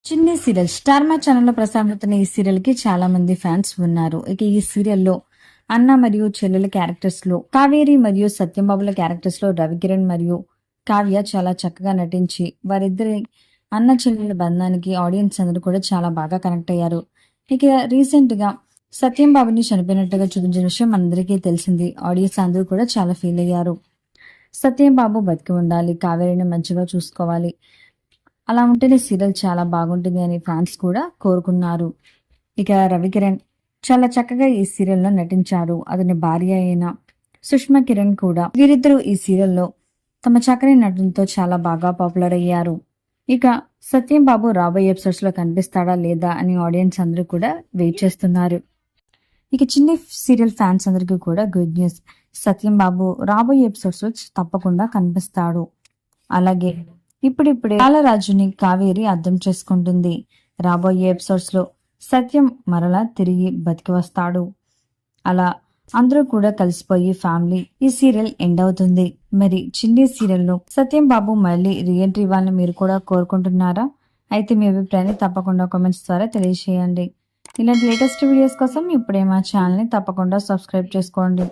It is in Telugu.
చిన్ని సీరియల్ స్టార్ మా ఛానల్లో ప్రసారమవుతున్న ఈ సీరియల్ కి చాలా మంది ఫ్యాన్స్ ఉన్నారు. ఇక ఈ సీరియల్లో అన్న మరియు చెల్లెల క్యారెక్టర్స్ లో కావేరి మరియు సత్యంబాబుల క్యారెక్టర్స్ లో రవికిరణ్ మరియు కావ్య చాలా చక్కగా నటించి వారిద్దరి అన్న చెల్లెల బంధానికి ఆడియన్స్ అందరూ కూడా చాలా బాగా కనెక్ట్ అయ్యారు. ఇక రీసెంట్ గా సత్యంబాబుని చనిపోయినట్టుగా చూపించిన విషయం మనందరికీ తెలిసింది. ఆడియన్స్ అందరూ కూడా చాలా ఫీల్ అయ్యారు. సత్యంబాబు బతికి ఉండాలి, కావేరిని మంచిగా చూసుకోవాలి, అలా ఉంటేనే సీరియల్ చాలా బాగుంటుంది అని ఫ్యాన్స్ కూడా కోరుకున్నారు. ఇక రవికిరణ్ చాలా చక్కగా ఈ సీరియల్లో నటించారు. అతని భార్య అయిన సుష్మా కిరణ్ కూడా. వీరిద్దరూ ఈ సీరియల్లో తమ చక్కని నటనతో చాలా బాగా పాపులర్ అయ్యారు. ఇక సత్యం బాబు రాబోయే ఎపిసోడ్స్ లో కనిపిస్తాడా లేదా అని ఆడియన్స్ అందరూ కూడా వెయిట్ చేస్తున్నారు. ఇక చిన్ని సీరియల్ ఫ్యాన్స్ అందరికీ కూడా గుడ్ న్యూస్. సత్యం బాబు రాబోయే ఎపిసోడ్స్ లో తప్పకుండా కనిపిస్తాడు. అలాగే ఇప్పుడిప్పుడే బాలరాజుని కావేరి అర్థం చేసుకుంటుంది. రాబోయే ఎపిసోడ్స్ లో సత్యం మరలా తిరిగి బతికి వస్తాడు. అలా అందరూ కూడా కలిసిపోయి ఫ్యామిలీ ఈ సీరియల్ ఎండ్ అవుతుంది. మరి చిన్ని సీరియల్లో సత్యం బాబు మళ్ళీ రీఎంట్రీ ఇవ్వాలని మీరు కూడా కోరుకుంటున్నారా? అయితే మీ అభిప్రాయాన్ని తప్పకుండా కామెంట్స్ ద్వారా తెలియజేయండి. ఇలాంటి లేటెస్ట్ వీడియోస్ కోసం ఇప్పుడే మా ఛానల్ని తప్పకుండా సబ్స్క్రైబ్ చేసుకోండి.